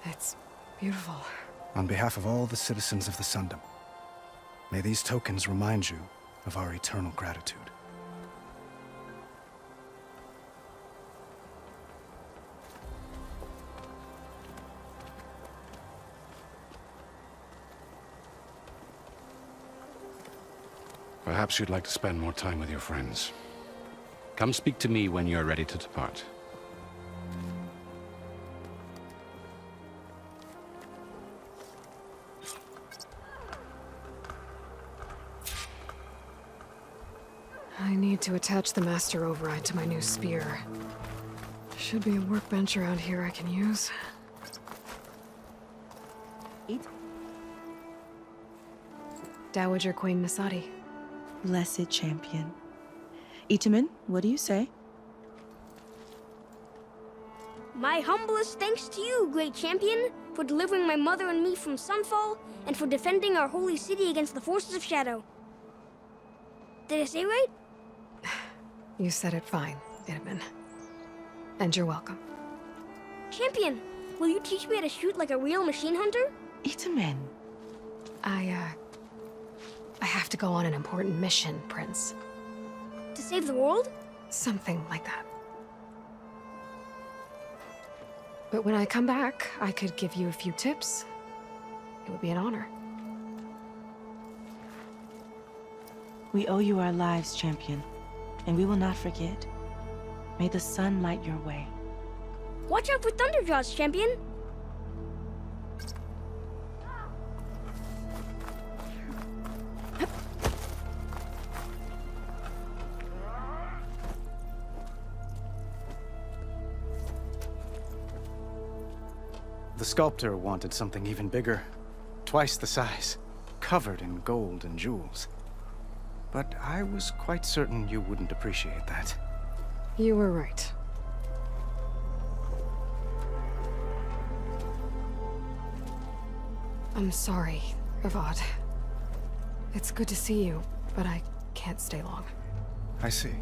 It's beautiful. On behalf of all the citizens of the Sundom, may these tokens remind you of our eternal gratitude. Perhaps you'd like to spend more time with your friends. Come speak to me when you're ready to depart. I need to attach the master override to my new spear. Should be a workbench around here I can use. Eat. Dowager Queen Nasadi. Blessed champion. Itamen, what do you say? My humblest thanks to you, great champion, for delivering my mother and me from Sunfall, and for defending our holy city against the forces of Shadow. Did I say right? You said it fine, Itamen. And you're welcome. Champion, will you teach me how to shoot like a real machine hunter? Itamen. I have to go on an important mission, Prince. To save the world? Something like that. But when I come back, I could give you a few tips. It would be an honor. We owe you our lives, champion, and we will not forget. May the sun light your way. Watch out for Thunderjaws, champion! The sculptor wanted something even bigger, twice the size, covered in gold and jewels. But I was quite certain you wouldn't appreciate that. You were right. I'm sorry, Avad. It's good to see you, but I can't stay long. I see.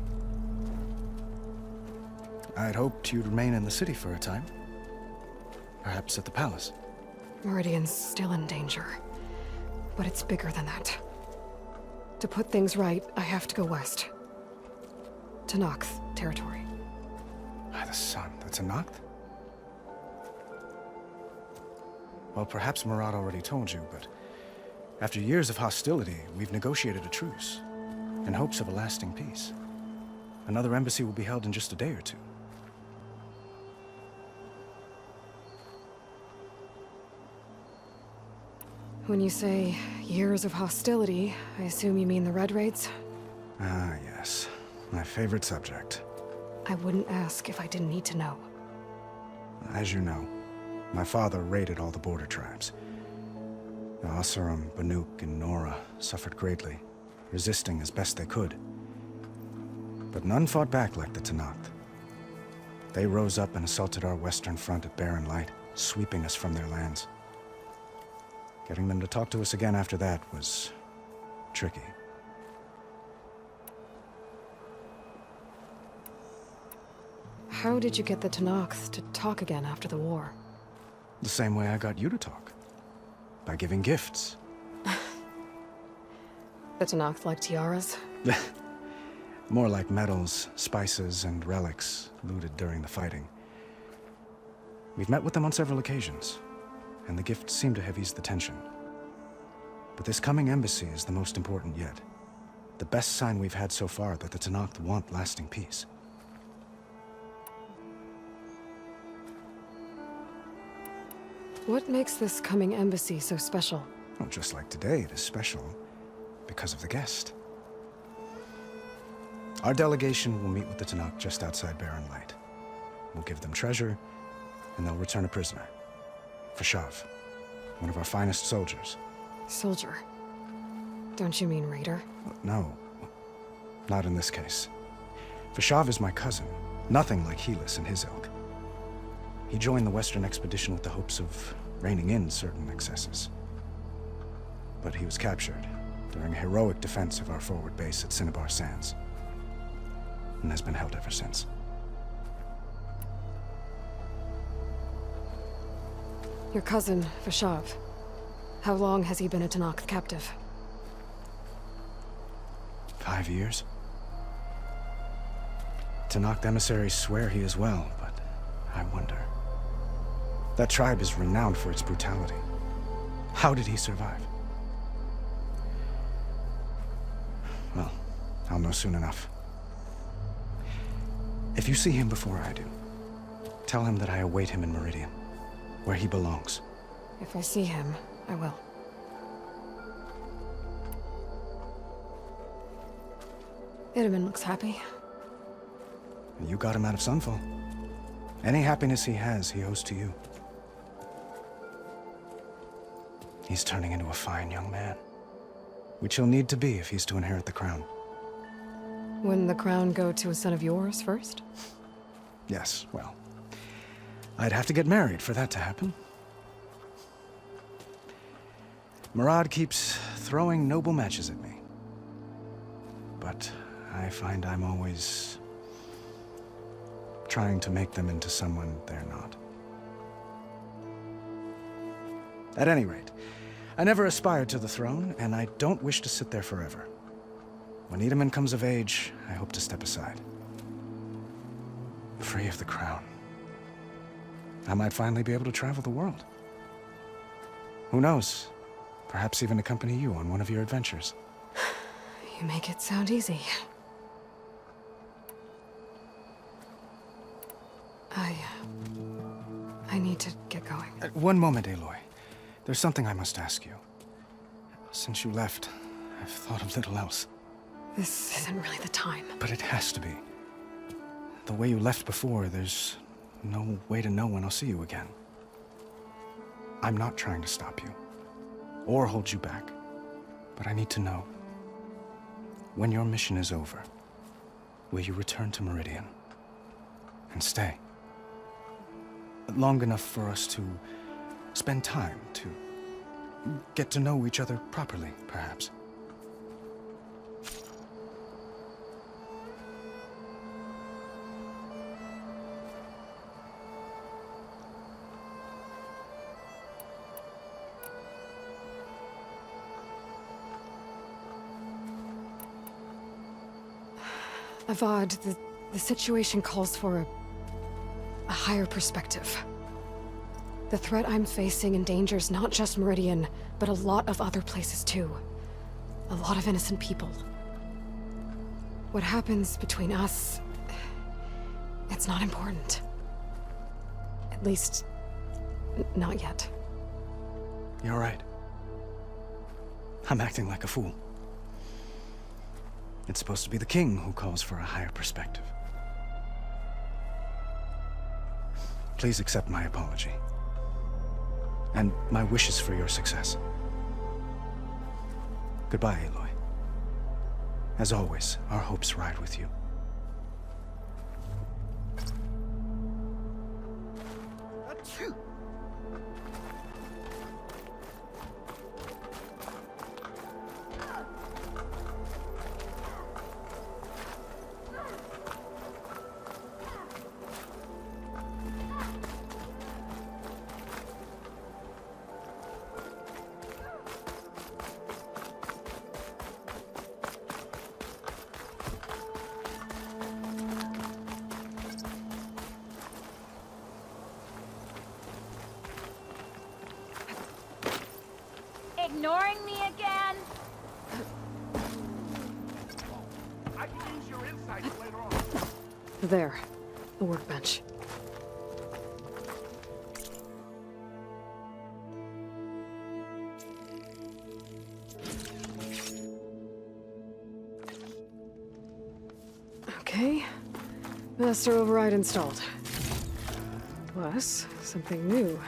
I'd hoped you'd remain in the city for a time. Perhaps at the palace. Meridian's still in danger, but it's bigger than that. To put things right, I have to go west. To Nox territory. By the sun, that's a Noct? Well, perhaps Murad already told you, but after years of hostility, we've negotiated a truce, in hopes of a lasting peace. Another embassy will be held in just a day or two. When you say years of hostility, I assume you mean the Red Raids? Ah, yes. My favorite subject. I wouldn't ask if I didn't need to know. As you know, my father raided all the border tribes. The Asurum, Banuk, and Nora suffered greatly, resisting as best they could. But none fought back like the Tenakth. They rose up and assaulted our western front at Barren Light, sweeping us from their lands. Getting them to talk to us again after that was tricky. How did you get the Tenakth to talk again after the war? The same way I got you to talk. By giving gifts. The Tenakth like tiaras? More like medals, spices, and relics looted during the fighting. We've met with them on several occasions, and the gifts seem to have eased the tension. But this coming embassy is the most important yet. The best sign we've had so far that the Tenakth want lasting peace. What makes this coming embassy so special? Well, just like today, it is special because of the guest. Our delegation will meet with the Tenakth just outside Barren Light. We'll give them treasure, and they'll return a prisoner. Fashav, one of our finest soldiers. Soldier? Don't you mean raider? No, not in this case. Fashav is my cousin, nothing like Helis and his ilk. He joined the Western expedition with the hopes of reining in certain excesses. But he was captured during a heroic defense of our forward base at Cinnabar Sands, and has been held ever since. Your cousin, Vashav. How long has he been a Tanakh captive? 5 years? Tanakh emissaries swear he is well, but I wonder. That tribe is renowned for its brutality. How did he survive? Well, I'll know soon enough. If you see him before I do, tell him that I await him in Meridian, where he belongs. If I see him, I will. Itaman looks happy. You got him out of Sunfall. Any happiness he has, he owes to you. He's turning into a fine young man, which he'll need to be if he's to inherit the crown. Wouldn't the crown go to a son of yours first? Yes, well, I'd have to get married for that to happen. Murad keeps throwing noble matches at me. But I find I'm always trying to make them into someone they're not. At any rate, I never aspired to the throne, and I don't wish to sit there forever. When Itaman comes of age, I hope to step aside. Free of the crown. I might finally be able to travel the world. Who knows? Perhaps even accompany you on one of your adventures. You make it sound easy. I need to get going. One moment, Aloy. There's something I must ask you. Since you left, I've thought of little else. This isn't really the time. But it has to be. The way you left before, there's no way to know when I'll see you again. I'm not trying to stop you, or hold you back, but I need to know. When your mission is over, will you return to Meridian? And stay? Long enough for us to spend time, to get to know each other properly, perhaps. Avad, the situation calls for a higher perspective. The threat I'm facing endangers not just Meridian, but a lot of other places too. A lot of innocent people. What happens between us, it's not important. At least, not yet. You're right. I'm acting like a fool. It's supposed to be the king who calls for a higher perspective. Please accept my apology. And my wishes for your success. Goodbye, Aloy. As always, our hopes ride with you. Ignoring me again? I can use your insights later on. There, the workbench. Okay, master override installed. Plus, something new.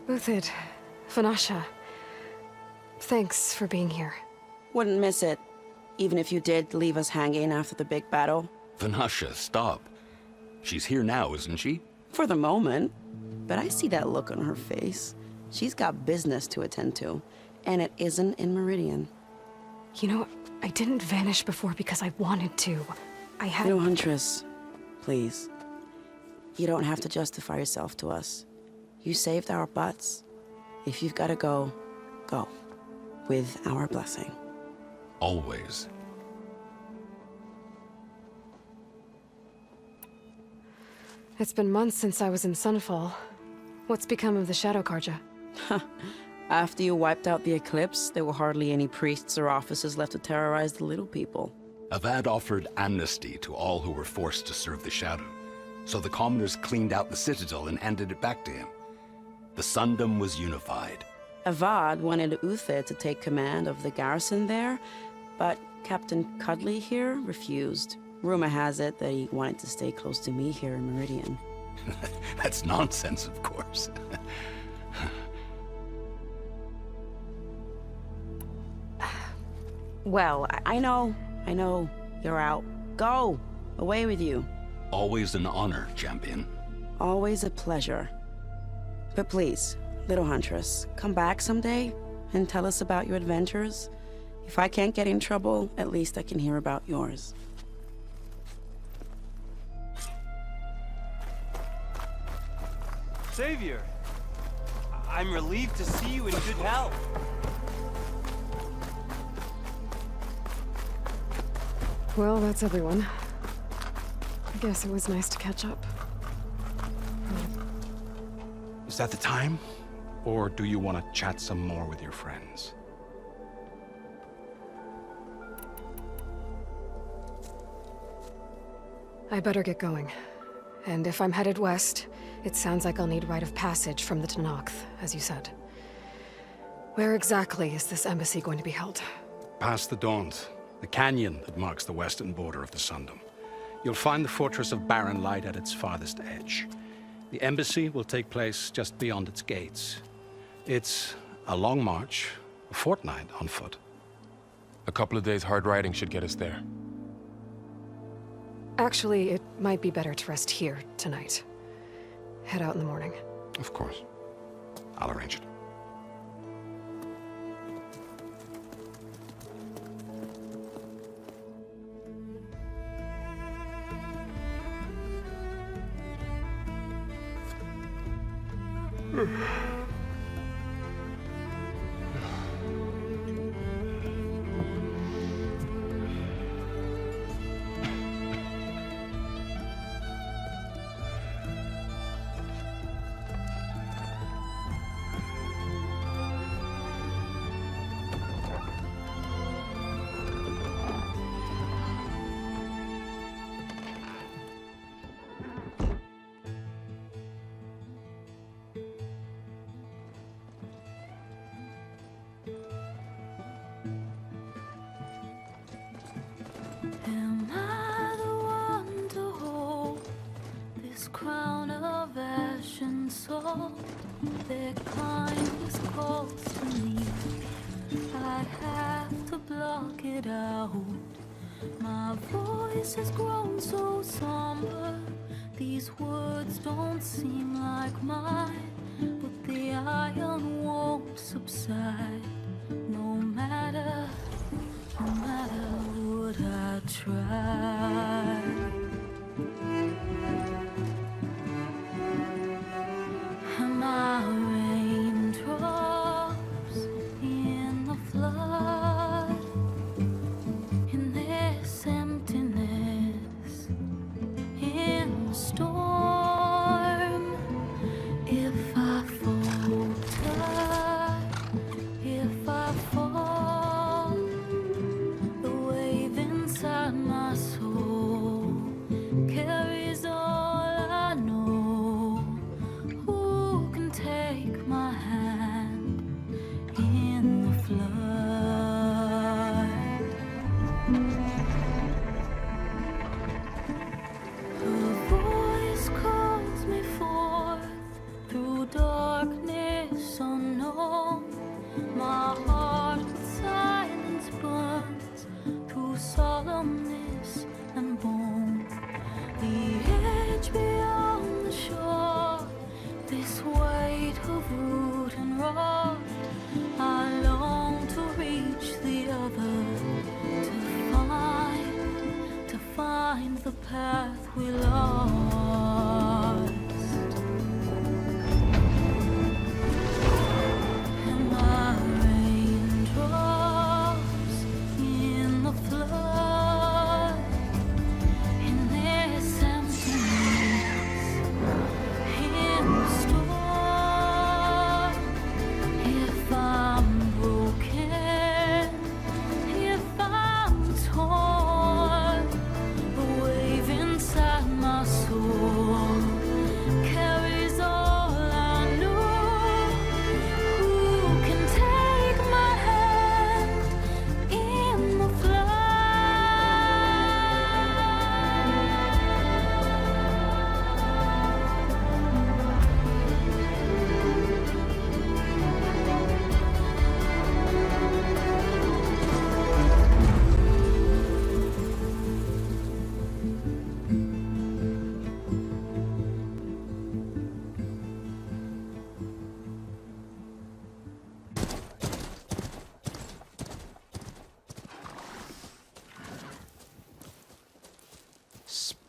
Both it, Fanasha. Thanks for being here. Wouldn't miss it, even if you did leave us hanging after the big battle. Vanasha, stop. She's here now, isn't she? For the moment. But I see that look on her face. She's got business to attend to, and it isn't in Meridian. You know, I didn't vanish before because I wanted to. I had... No, Huntress. Please. You don't have to justify yourself to us. You saved our butts. If you've got to go, go. With our blessing. Always. It's been months since I was in Sunfall. What's become of the Shadow Carja? After you wiped out the eclipse, there were hardly any priests or officers left to terrorize the little people. Avad offered amnesty to all who were forced to serve the Shadow, so the commoners cleaned out the citadel and handed it back to him. The Sundom was unified. Avad wanted Uther to take command of the garrison there, but Captain Cudley here refused. Rumor has it that he wanted to stay close to me here in Meridian. That's nonsense, of course. Well, I know. You're out. Go! Away with you. Always an honor, champion. Always a pleasure. But please, little huntress, come back someday and tell us about your adventures. If I can't get in trouble, at least I can hear about yours. Savior, I'm relieved to see you in good health. Well, that's everyone. I guess it was nice to catch up. Is that the time? Or do you want to chat some more with your friends? I better get going. And if I'm headed west, it sounds like I'll need rite of passage from the Tenakth, as you said. Where exactly is this embassy going to be held? Past the Daunt, the canyon that marks the western border of the Sundom. You'll find the fortress of Barren Light at its farthest edge. The embassy will take place just beyond its gates. It's a long march, a fortnight on foot. A couple of days hard riding should get us there. Actually, it might be better to rest here tonight. Head out in the morning. Of course. I'll arrange it. Am I the one to hold this crown of ash and salt? Their kindness calls to me. I have to block it out. My voice has grown so somber. These words don't seem like mine, but the iron won't subside. No matter what I try. Am I raindrops in the flood? In this emptiness, in the storm. If I falter, if I fall, the wave inside my soul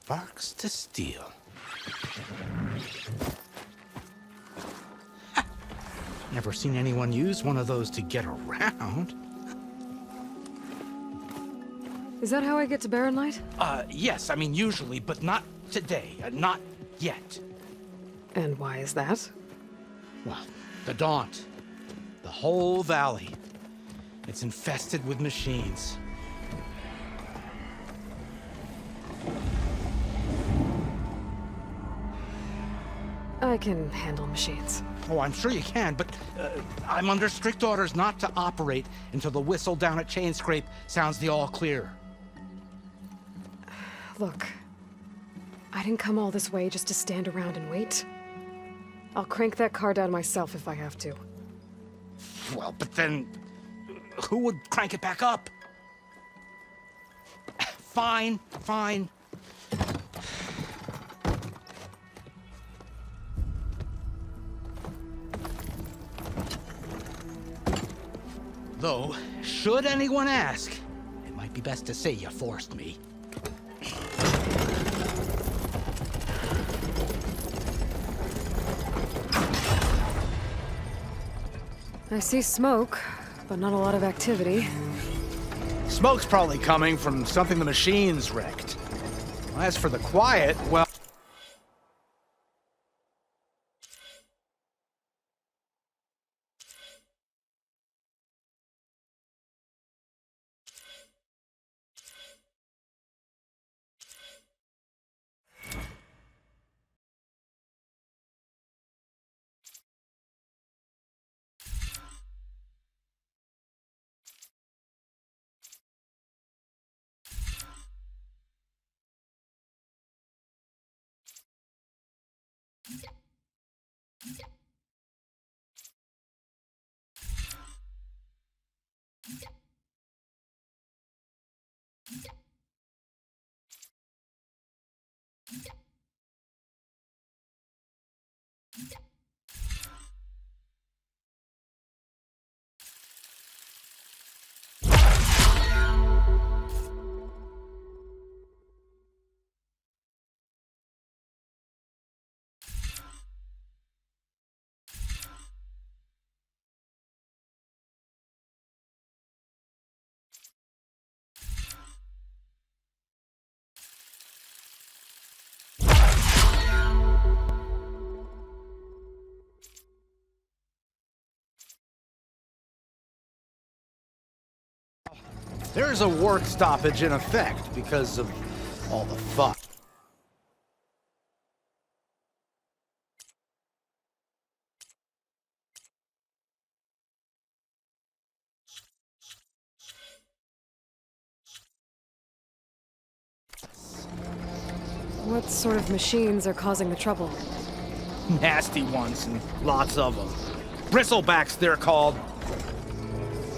Sparks to steel. Never seen anyone use one of those to get around. Is that how I get to Barren Light? Yes, I mean usually, but not today. Not yet. And why is that? Well, the Daunt. The whole valley. It's infested with machines. I can handle machines. Oh, I'm sure you can, but I'm under strict orders not to operate until the whistle down at Chainscrape sounds the all clear. Look, I didn't come all this way just to stand around and wait. I'll crank that car down myself if I have to. Well, but then who would crank it back up? Fine, fine. Though, should anyone ask, it might be best to say you forced me. I see smoke, but not a lot of activity. Smoke's probably coming from something the machines wrecked. As for the quiet, well... There's a work stoppage in effect because of all the fuck. What sort of machines are causing the trouble? Nasty ones, and lots of them. Bristlebacks, they're called.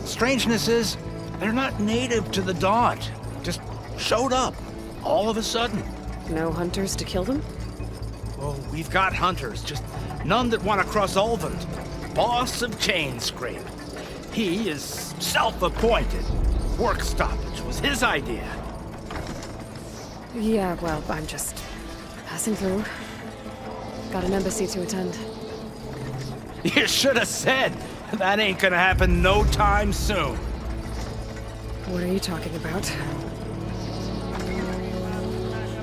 Strangeness is, they're not native to the Daunt. Just showed up, all of a sudden. No hunters to kill them? Oh, we've got hunters, just none that want to cross Ulvund. Boss of Chainscrape. He is self-appointed. Work stoppage was his idea. Yeah, well, I'm just passing through. Got an embassy to attend. You should have said. That ain't gonna happen no time soon. What are you talking about?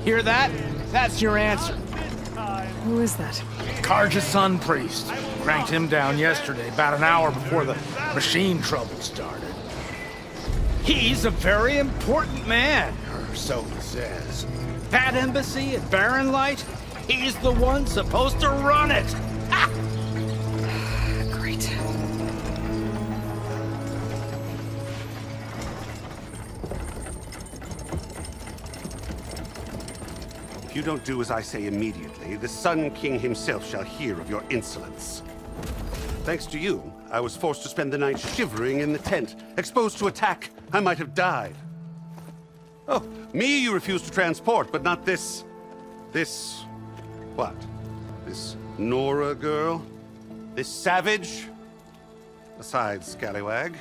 Hear that? That's your answer. Who is that? Karja's son priest. Cranked him down yesterday, about an hour before the machine trouble started. He's a very important man, or so he says. That embassy at Barren Light, he's the one supposed to run it. Ha! Great. If you don't do as I say immediately, the Sun King himself shall hear of your insolence. Thanks to you, I was forced to spend the night shivering in the tent. Exposed to attack, I might have died. Oh, me you refuse to transport, but not this... what? This Nora girl? This savage? Besides, scallywag,